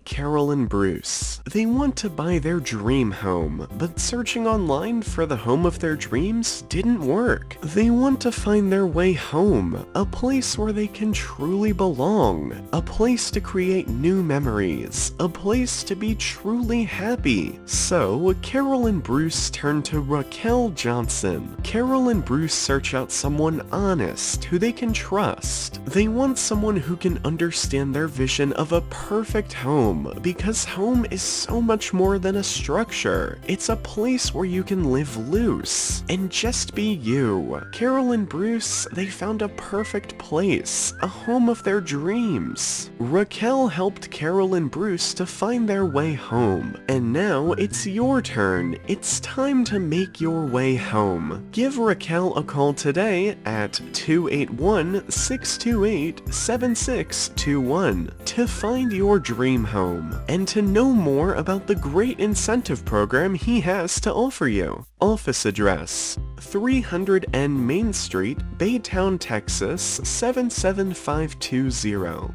Meet Carol and Bruce. They want to buy their dream home, but searching online for the home of their dreams didn't work. They want to find their way home, a place where they can truly belong, a place to create new memories, a place to be truly happy. So, Carol and Bruce turn to Raquel Johnson. Carol and Bruce search out someone honest who they can trust. They want someone who can understand their vision of a perfect home, because home is so much more than a structure. It's a place where you can live loose and just be you. Carol and Bruce, they found a perfect place, a home of their dreams. Raquel helped Carol and Bruce to find their way home, and now it's your turn. It's time to make your way home. Give Raquel a call today at 281-628-7621 to find your dream home and to know more about the great incentive program he has to offer you. Office address: 300 N Main Street, Baytown, Texas 77520.